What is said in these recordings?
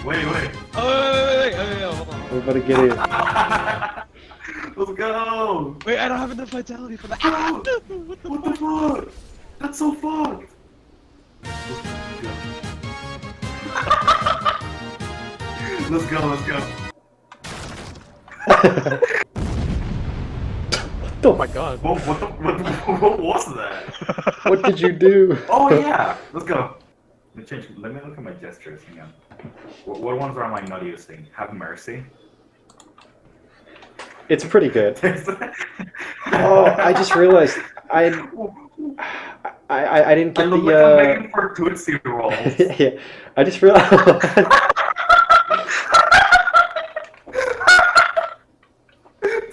Wait. Oh, hold on. We better get in. Let's go! Wait, I don't have enough vitality for that. What the fuck? That's so fucked! Let's go. Oh my god. What was that? What did you do? Oh yeah! Let's go. Let me look at my gestures, hang on. What ones are am I not using? Have mercy? It's pretty good. Oh, I just realized I didn't I get look the like I'm begging for Tootsie Rolls. yeah, I just realized.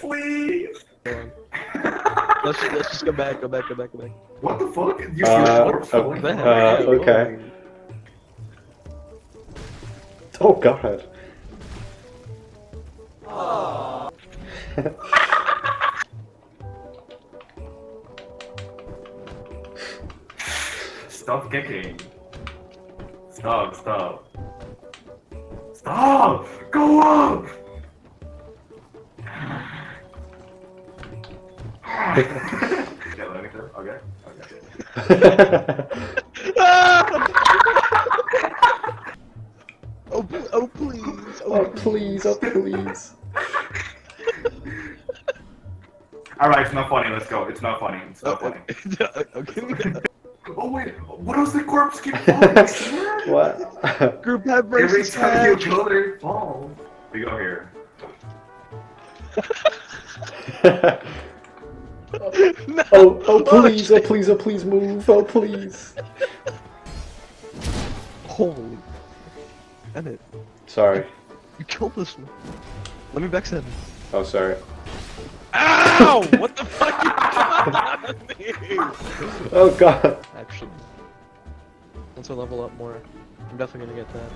Please! Let's just go back. What the fuck? You see the corpse falling? Okay. Oh god. Stop kicking. Stop. Go up! Okay, let me go. Okay. Oh please. Oh please, oh please. Alright, it's not funny, let's go. It's not funny. Okay. Oh wait, what does the corpse keep falling? I swear? What? Group have Every versus time you tag. kill it, it falls. We go here. No. Oh please move. Oh please. Holy. End it. Sorry. You killed this one. Let me backstab him. Oh sorry. Ow! What the fuck you doing to me? Oh god. Actually, once I level up more, I'm definitely gonna get that.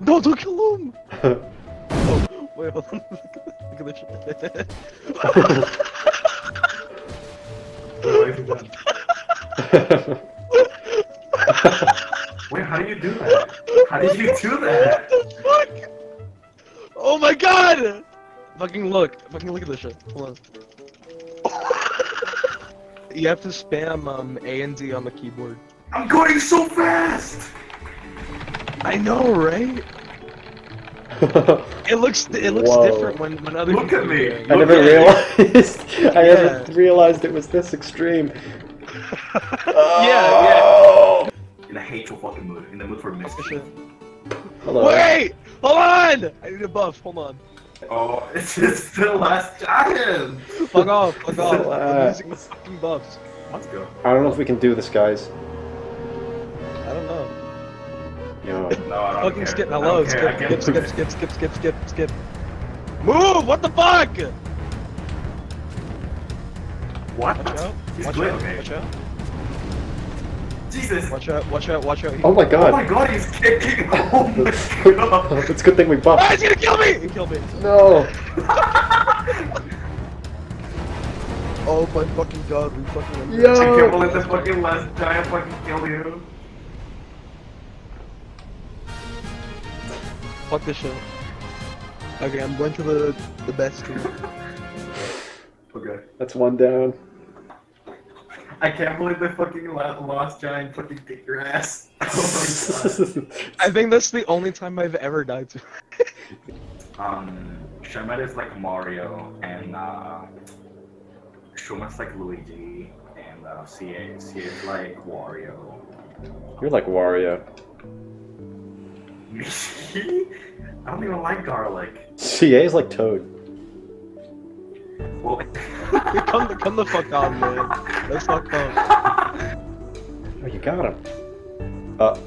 No, don't kill him! Oh, wait, hold on. Look at this shit. Wait, how do you do that? How did you do that? What the fuck? Oh my god! Fucking look at this shit. Hold on. You have to spam A and D on the keyboard. I'm going so fast! I know, right? It looks Whoa. different when other Look people at me. do it. I never realized. I Yeah. never realized it was this extreme. Yeah. In a hateful fucking mood. In the mood for mischief. Hello. Wait! Hold on! I need a buff, hold on. Oh, it's just the last giant! Fuck off. I'm Relax. using the fucking buffs. Let's go. I don't know if we can do this, guys. I don't know. Yo. No, I don't Fucking care. skip, I don't hello, care. I can't do it. skip. Move! What the fuck? What? Watch out. He's Watch good, out. okay. Watch out. Jesus! Watch out. Oh my Oh god. my god, he's kicking! Oh my god! It's a good thing we Ah, buffed. he's gonna kill me! He killed me. No. Oh my fucking god, we fucking Yo. I can't believe the fucking last giant fucking killed you. Fuck this shit. Okay, I'm going to the best team. Okay. That's one down. I can't believe the fucking lost giant fucking kicked your ass. Oh my god. I think that's the only time I've ever died to. Shamet is like Mario, and Shuma's like Luigi, and CA is like Wario. You're like Wario. Me? I don't even like garlic. CA is like Toad. Well, Come the fuck on, man. That's fucked up. Oh, you got him.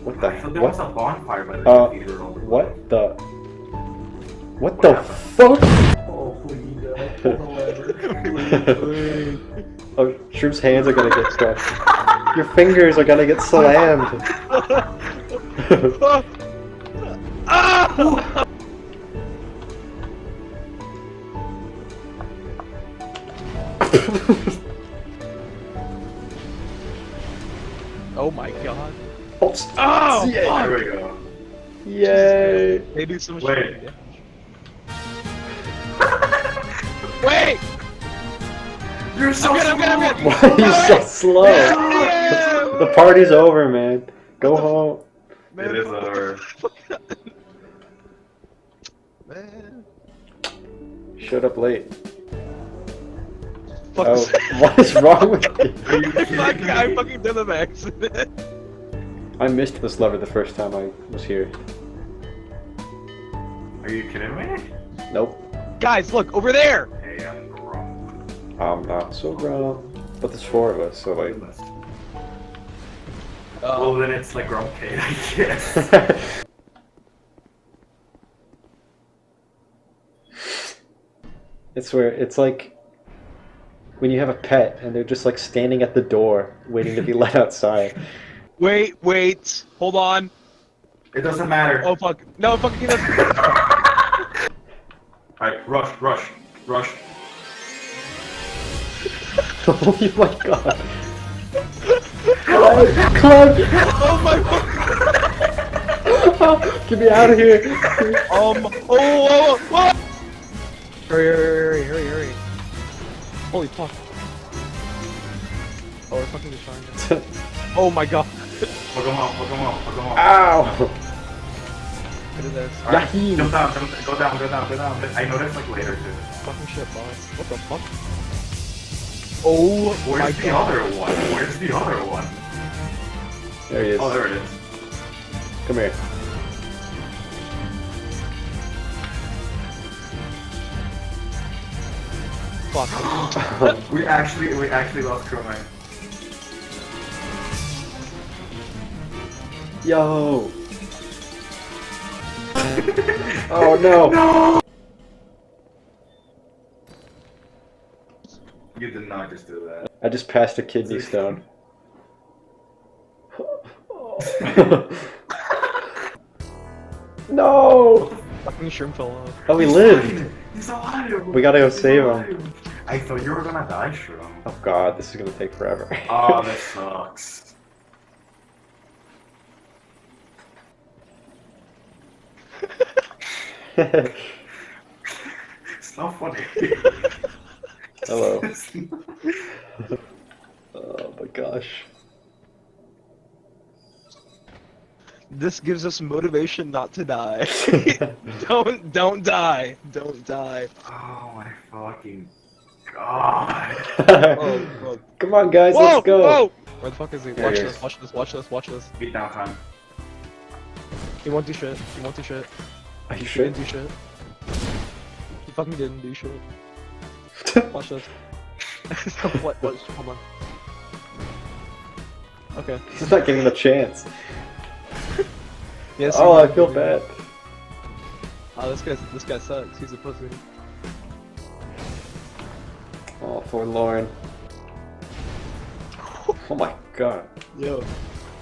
What the? I thought there was a What? bonfire by the computer over there. What the? What the fuck? Oh, please, Oh, Shroom's hands are gonna get crushed. Your fingers are gonna get slammed. Ah! Oh my god. Oh, Oh! CA. Fuck! There we go. Yay! They do so much Wait. fucking damage. Wait! You're so I'm good, I'm good, I'm good. Why are you so slow? Yeah! The party's over, man. Go home. Man, It is fuck- over. Man. Showed up late. Fuck Oh, this. what is wrong with you? I fucking did it by accident. I missed this lever the first time I was here. Are you kidding me? Nope. Guys, look, over there! Hey, I'm wrong. I'm not so wrong. But there's 4 of us, so like. Well, then it's like Grumpcade, I guess. It's where it's like when you have a pet and they're just like standing at the door waiting to be let outside. Wait, hold on. It doesn't matter. Oh fuck, no, fucking he doesn't. Alright, rush. Oh my god. Club! Oh my fuck. Get me out of here! Whoa. Hurry. Holy fuck. Oh, we're fucking destroying it. Oh my god. Fuck him up. Ow! Look at this. Alright, Yahee! jump down, go down. I noticed like later too. Fucking shit, boss. What the fuck? Oh my Where's the god. other one? There he is. Oh, there it is. Come here. Fuck. We actually lost Chromite. Yo! Oh no! No! You did not just do that. I just passed a kidney stone. No! Fucking shrimp fell off. Oh, we lived! He's alive! We gotta go He's save him. alive. I thought you were gonna die, Shroom. Oh god, this is gonna take forever. Oh, this sucks. It's not funny. Hello. Oh my gosh. This gives us motivation not to die. Don't die. Don't die. Oh my fucking god. Oh, fuck. Come on guys, Whoa! let's go! Whoa! Where the fuck is he? There Watch he this, is. watch this. Beat down time. He won't do shit. Are you He sure? didn't do shit. He fucking didn't do shit. Watch this. What? Hold on. Okay. He's not getting the chance. Yes. Oh, I feel bad. Oh, this guy sucks. He's a pussy. Oh, forlorn. Oh my god. Yo,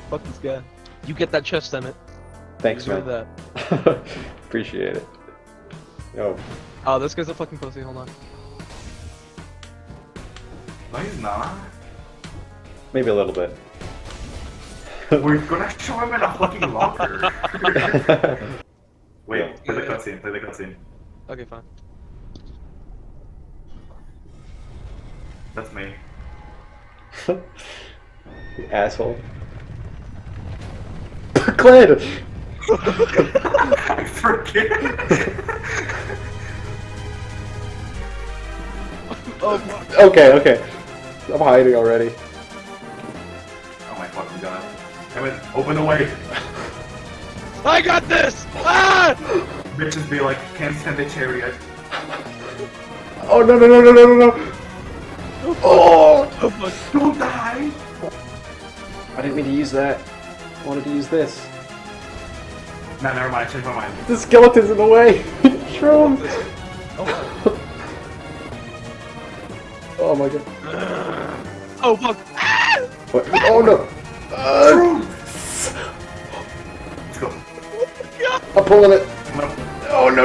fuck this guy. You get that chest, Emmett. Thanks, You deserve man. that. Appreciate it. Yo. Oh, this guy's a fucking pussy. Hold on. No, he's not. Maybe a little bit. We're gonna show him in a fucking locker. Wait, Yeah. play the cutscene. Okay, fine. That's me. You asshole. Clint! I forget. Oh, fuck. Okay. I'm hiding already. Oh my fucking god. Emmett, open the way. I got this! Ah! Bitches be like, can't stand the chariot. Oh no. Oh! Oh, fuck. Don't die! I didn't mean to use that. I wanted to use this. Nah, never mind, I changed my mind. The skeleton's in the way! Shroom! Oh, fuck. Oh my god. Oh, fuck. What? Oh no! Let's go. I'm pulling it! No. Oh no!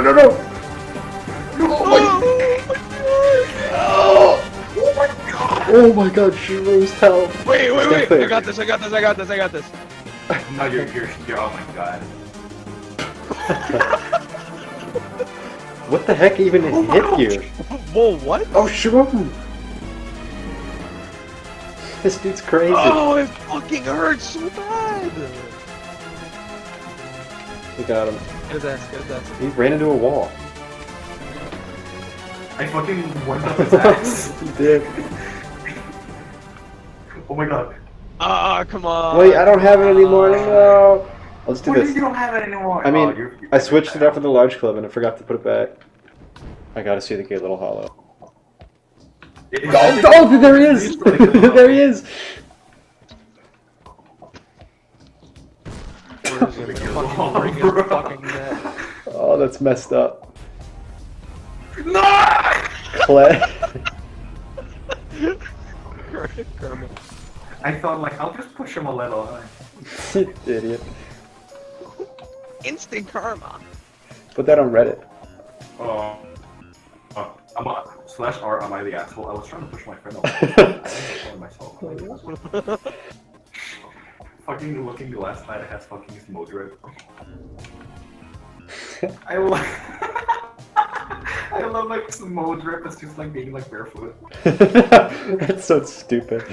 Oh my god, Shroom's help! Wait. Step there. I got this. No, you're, oh my god. What the heck even hit you? Whoa, what? Oh, shroom! This dude's crazy. Oh, it fucking hurts so bad! We got him. Get his ass, get his ass. He ran into a wall. I fucking went up his ass. He did. Oh my god. Ah, come on! Wait, I don't have it anymore. No. Let's do What do this. you don't have it anymore? I mean, Oh, you're I switched it up for the large club and I forgot to put it back. I gotta see the gay little hollow. Oh, there he is! There he is! Where is it? Fucking bring it, fucking net. Oh, that's messed up. No! Clay. Kermit. I thought like I'll just push him a little. Idiot. Instant karma. Put that on Reddit. I'm a /r. Am I the asshole? I was trying to push my friend away. I didn't myself. Fucking looking last night, it has fucking Smodrip. I love. I love like Smodrip. It's just like being like barefoot. That's so stupid.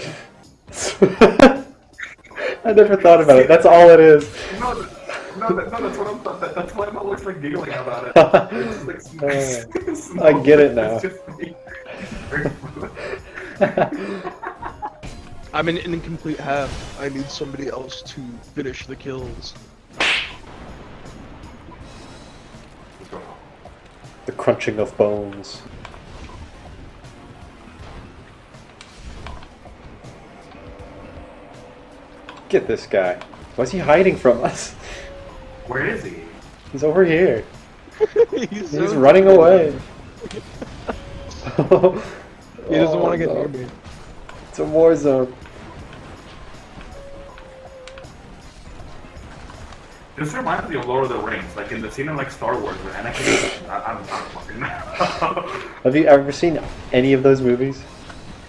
I never thought about it. That's all it is. No, that's what I'm. That's why I'm always like giggling about it. It's just, like, I get it now. It's just me. I'm an incomplete half. I need somebody else to finish the kills. The crunching of bones. Get this guy. Why is he hiding from us? Where is he? He's over here. He's He's running away. He doesn't want to get no. near me. It's a war zone. This reminds me of Lord of the Rings, like in the scene in like Star Wars where Anakin. I'm fucking. Have you ever seen any of those movies?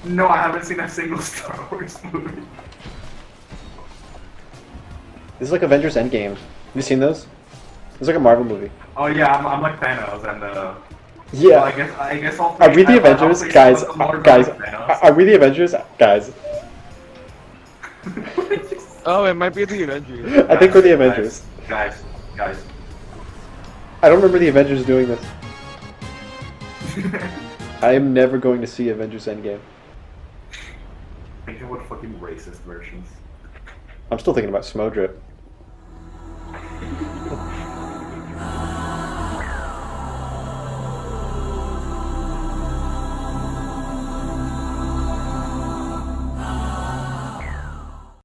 No, I haven't seen a single Star Wars movie. This is like Avengers Endgame. Have you seen those? It's like a Marvel movie. Oh yeah, I'm like Thanos and Yeah. well, I guess all Are we the I'll Avengers? say Guys, some of the Lord guys, of Thanos. are we the Avengers? Guys, Oh, it might be the Avengers. I think we're the Avengers. Guys. I don't remember the Avengers doing this. I am never going to see Avengers Endgame. Think about fucking racist versions. I'm still thinking about Smodrip.